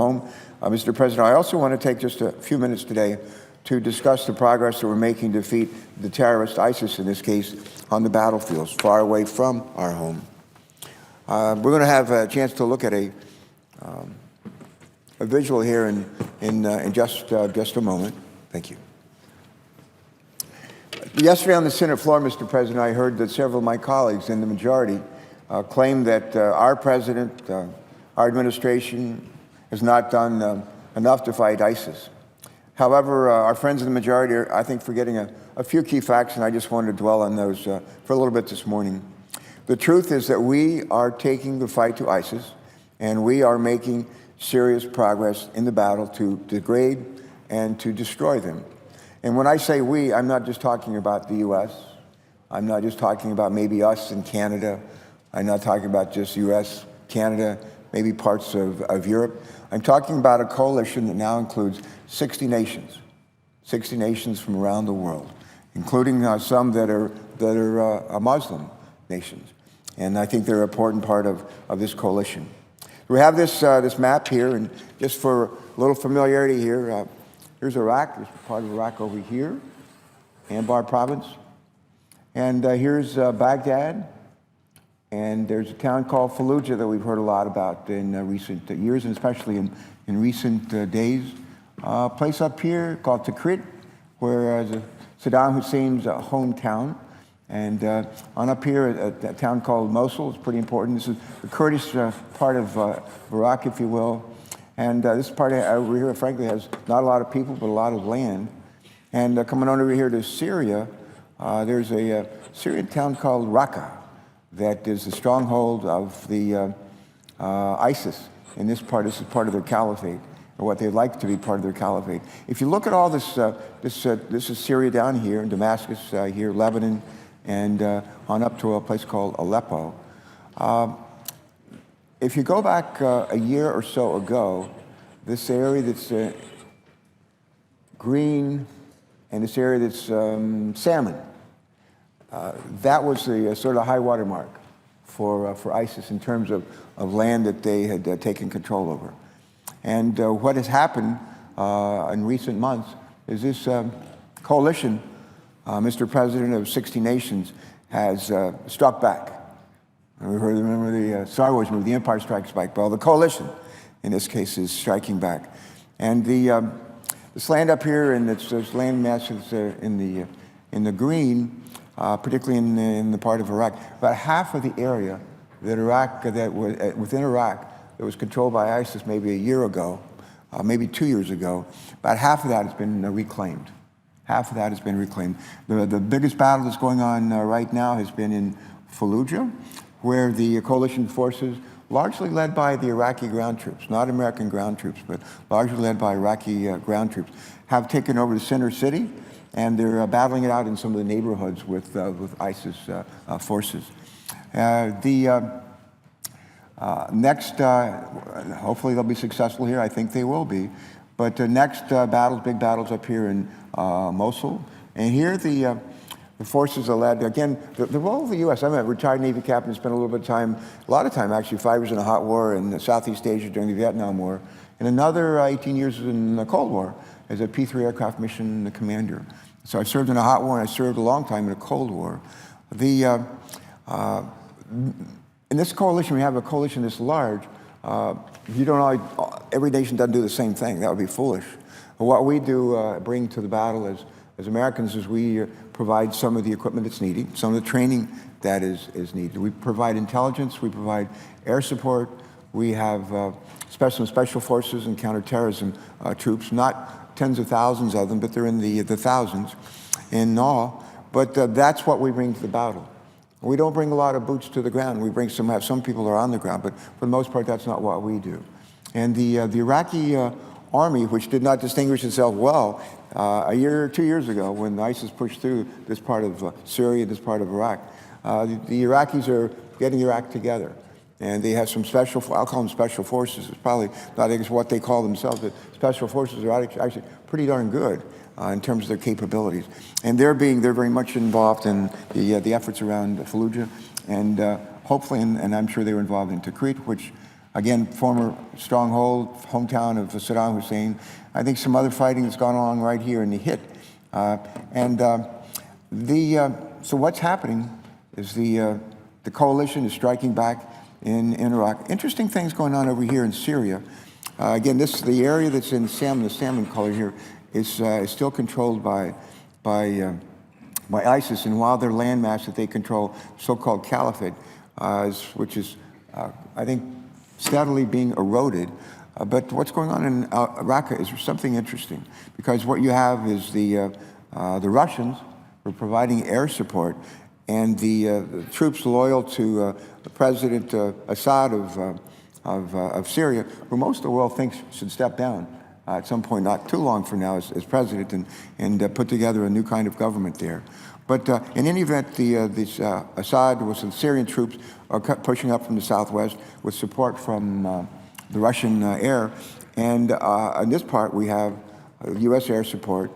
home. Mr. President, I also want to take just a few minutes today to discuss the progress that we're making to defeat the terrorist, ISIS in this case, on the battlefields, far away from our home. We're going to have a chance to look at a visual here in just a moment. Thank you. Yesterday on the Senate floor, Mr. President, I heard that several of my colleagues in the majority claim that our president, our administration, has not done enough to fight ISIS. However, our friends in the majority are, I think, forgetting a few key facts, and I just wanted to dwell on those for a little bit this morning. The truth is that we are taking the fight to ISIS, and we are making serious progress in the battle to degrade and to destroy them. And when I say we, I'm not just talking about the U.S. I'm not just talking about maybe us in Canada. I'm not talking about just U.S., Canada, maybe parts of Europe. I'm talking about a coalition that now includes 60 nations from around the world, including some that are Muslim nations. And I think they're an important part of this coalition. We have this map here, and just for a little familiarity here, here's Iraq. There's part of Iraq over here, Anbar province. And here's Baghdad. And there's a town called Fallujah that we've heard a lot about in recent years, and especially in recent days. A place up here called Tikrit, where Saddam Hussein's hometown. And on up here, a town called Mosul. It's pretty important. This is the Kurdish part of Iraq, if you will. And this part over here, frankly, has not a lot of people, but a lot of land. And coming on over here to Syria, there's a Syrian town called Raqqa that is the stronghold of the ISIS. And this is part of their caliphate, or what they'd like to be part of their caliphate. If you look at all this, this is Syria down here, and Damascus here, Lebanon, and on up to a place called Aleppo. If you go back a year or so ago, this area that's green and this area that's salmon, that was the sort of high water mark for ISIS in terms of land that they had taken control over. And what has happened in recent months is this coalition, Mr. President, of 60 nations has struck back. We remember the Star Wars movie, The Empire Strikes Back. Well, the coalition, in this case, is striking back. And this land up here, and there's land masses in the green, particularly in the part of Iraq. About half of the area that was within Iraq that was controlled by ISIS maybe a year ago, maybe 2 years ago, about half of that has been reclaimed. Half of that has been reclaimed. The biggest battle that's going on right now has been in Fallujah, where the coalition forces, largely led by the Iraqi ground troops, not American ground troops, but largely led by Iraqi ground troops, have taken over the center city, and they're battling it out in some of the neighborhoods with ISIS forces. Next, hopefully they'll be successful here. I think they will be. But the next big battles up here in Mosul. And here the forces are led, again, the role of the U.S. I'm a retired Navy captain, spent a little bit of time, a lot of time actually, 5 years in a hot war in Southeast Asia during the Vietnam War, and another 18 years in the Cold War as a P-3 aircraft mission commander. So I served in a hot war, and I served a long time in a Cold War. In this coalition, we have a coalition this large. Every nation doesn't do the same thing. That would be foolish. But what we do bring to the battle as Americans is we provide some of the equipment that's needed, some of the training that is needed. We provide intelligence, we provide air support, we have special forces and counterterrorism troops, not tens of thousands of them, but they're in the thousands in all. But that's what we bring to the battle. We don't bring a lot of boots to the ground. We have some people that are on the ground, but for the most part, that's not what we do. And the Iraqi army, which did not distinguish itself well a year or 2 years ago when ISIS pushed through this part of Syria, this part of Iraq, the Iraqis are getting their act together. And they have some I'll call them special forces. It's probably not what they call themselves, but special forces are actually pretty darn good in terms of their capabilities. And they're very much involved in the efforts around Fallujah, and hopefully, and I'm sure they were involved in Tikrit, which again, former stronghold, hometown of Saddam Hussein. I think some other fighting that's gone on right here in the hit. So what's happening is the coalition is striking back in Iraq. Interesting things going on over here in Syria. Again, the area that's in salmon, the salmon color here, is still controlled by ISIS, and while their landmass that they control, so-called caliphate, which is, I think, steadily being eroded. But what's going on in Raqqa is something interesting, because what you have is the Russians were providing air support, and the troops loyal to President Assad of Syria, who most of the world thinks should step down at some point, not too long from now, as president, and put together a new kind of government there. But in any event, Assad was the Syrian troops are pushing up from the southwest with support from the Russian air. And on this part, we have U.S. air support,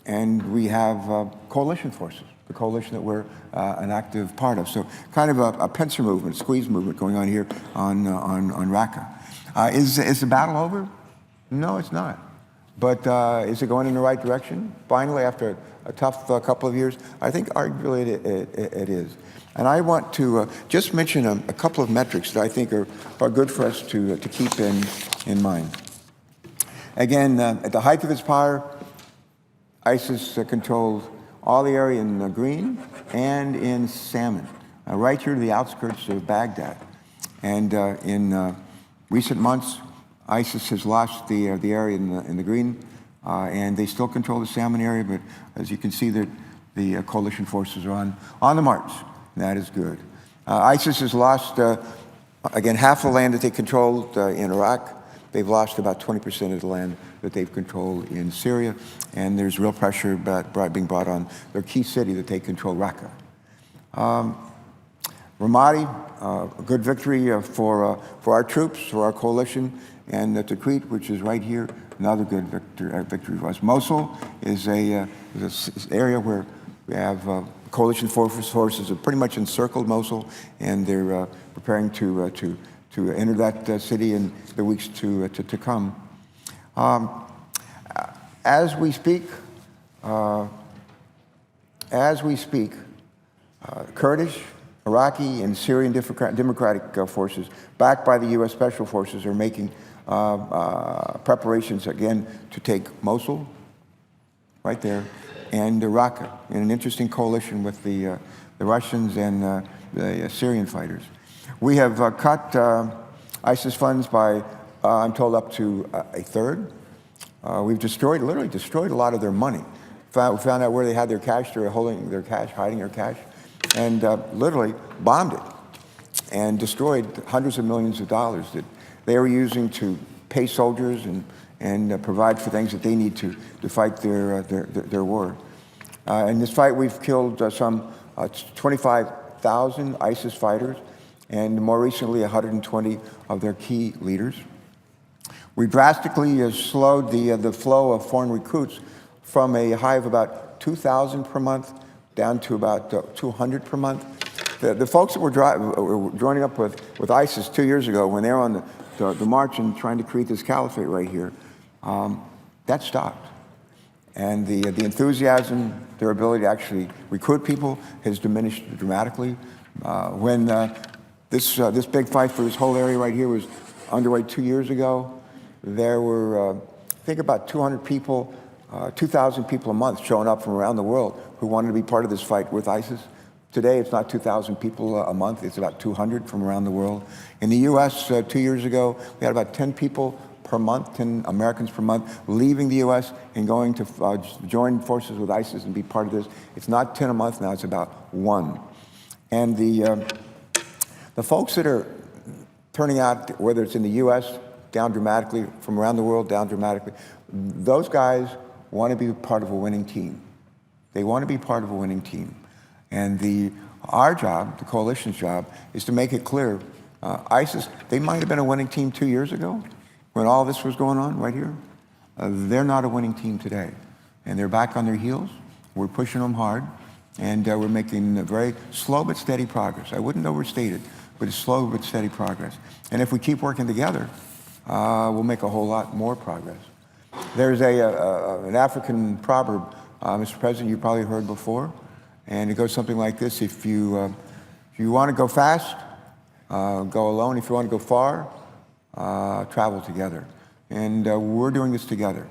and we have coalition forces, the coalition that we're an active part of. So kind of a pincer movement, squeeze movement going on here on Raqqa. Is the battle over? No, it's not. But is it going in the right direction? Finally, after a tough couple of years, I think arguably it is. And I want to just mention a couple of metrics that I think are good for us to keep in mind. Again, at the height of its power, ISIS controlled all the area in green and in salmon, right here to the outskirts of Baghdad. And in recent months, ISIS has lost the area in the green, and they still control the salmon area, but as you can see, the coalition forces are on the march. That is good. ISIS has lost, again, half the land that they controlled in Iraq. They've lost about 20% of the land that they've controlled in Syria, and there's real pressure being brought on their key city that they control, Raqqa. Ramadi, a good victory for our troops, for our coalition, and Tikrit, which is right here, another good victory for us. Mosul is an area where we have coalition forces have pretty much encircled Mosul, and they're preparing to enter that city in the weeks to come. As we speak, Kurdish, Iraqi, and Syrian democratic forces, backed by the U.S. Special Forces, are making preparations again to take Mosul, right there, and Raqqa, in an interesting coalition with the Russians and the Syrian fighters. We have cut ISIS funds by, I'm told, up to a third. We've literally destroyed a lot of their money. We found out where they had their cash. They were holding their cash, hiding their cash, and literally bombed it and destroyed hundreds of millions of dollars that they were using to pay soldiers and provide for things that they need to fight their war. In this fight, we've killed some 25,000 ISIS fighters, and more recently, 120 of their key leaders. We drastically slowed the flow of foreign recruits from a high of about 2,000 per month down to about 200 per month. The folks that were joining up with ISIS 2 years ago, when they were on the march and trying to create this caliphate right here, that stopped. And the enthusiasm, their ability to actually recruit people has diminished dramatically. When this big fight for this whole area right here was underway 2 years ago, there were, I think, about 200 people, 2,000 people a month showing up from around the world who wanted to be part of this fight with ISIS. Today, it's not 2,000 people a month, it's about 200 from around the world. In the US, 2 years ago, we had about 10 people per month, 10 Americans per month, leaving the US and going to join forces with ISIS and be part of this. It's not 10 a month now, it's about 1. And the folks that are turning out, whether it's in the US, down dramatically, from around the world, down dramatically, those guys want to be part of a winning team. They want to be part of a winning team. And our job, the coalition's job, is to make it clear, ISIS, they might have been a winning team 2 years ago when all this was going on right here. They're not a winning team today. And they're back on their heels. We're pushing them hard. And we're making very slow but steady progress. I wouldn't overstate it. but it's slow but steady progress. And if we keep working together, we'll make a whole lot more progress. There's an African proverb, Mr. President, you probably heard before, and it goes something like this: if you want to go fast, go alone. If you want to go far, travel together. And we're doing this together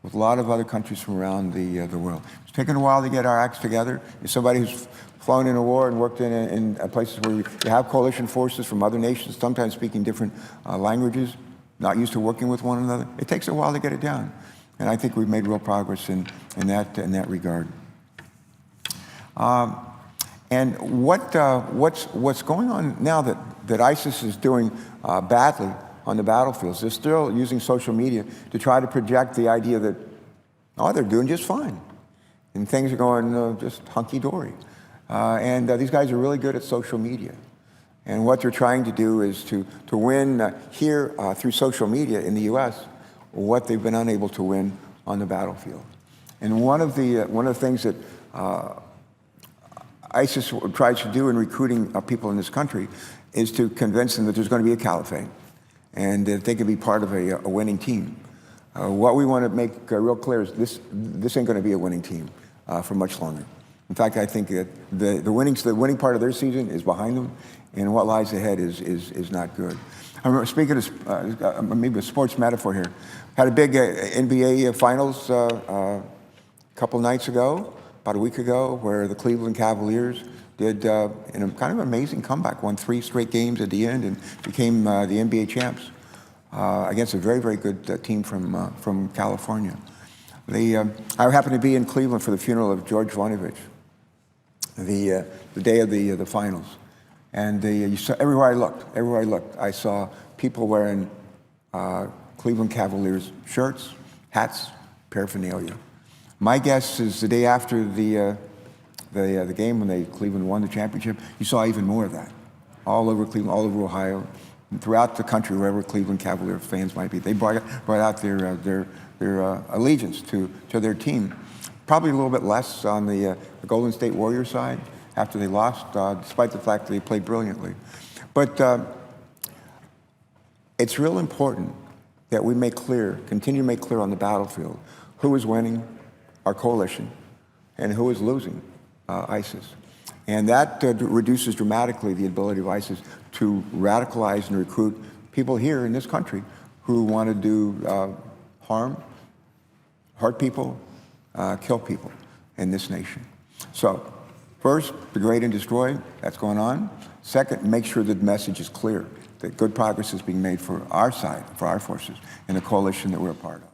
with a lot of other countries from around the world. It's taken a while to get our acts together. As somebody who's flown in a war and worked in places where you have coalition forces from other nations, sometimes speaking different languages, not used to working with one another, it takes a while to get it down. And I think we've made real progress in that regard. And what's going on now that ISIS is doing badly on the battlefields, they're still using social media to try to project the idea that, oh, they're doing just fine, and things are going just hunky-dory. And these guys are really good at social media. And what they're trying to do is to win here through social media in the U.S. what they've been unable to win on the battlefield. And one of the things that ISIS tries to do in recruiting people in this country is to convince them that there's going to be a caliphate and that they can be part of a winning team. What we want to make real clear is this ain't going to be a winning team for much longer. In fact, I think that the winning part of their season is behind them, and what lies ahead is not good. I remember, speaking of maybe a sports metaphor here, had a big NBA Finals a couple nights ago, about a week ago, where the Cleveland Cavaliers did in a kind of amazing comeback, won 3 straight games at the end and became the NBA champs against a very, very good team from California. I happened to be in Cleveland for the funeral of George Voinovich, the day of the finals. And you saw, everywhere I looked, I saw people wearing Cleveland Cavaliers shirts, hats, paraphernalia. My guess is the day after the game when Cleveland won the championship, you saw even more of that. All over Cleveland, all over Ohio, and throughout the country, wherever Cleveland Cavalier fans might be. They brought out their allegiance to their team. Probably a little bit less on the Golden State Warriors side after they lost, despite the fact that they played brilliantly. But it's real important that we continue to make clear on the battlefield who is winning our coalition and who is losing ISIS. And that reduces dramatically the ability of ISIS to radicalize and recruit people here in this country who want to do harm, hurt people, kill people in this nation. So first, degrade and destroy, that's going on. Second, make sure that the message is clear, that good progress is being made for our side, for our forces, and the coalition that we're a part of.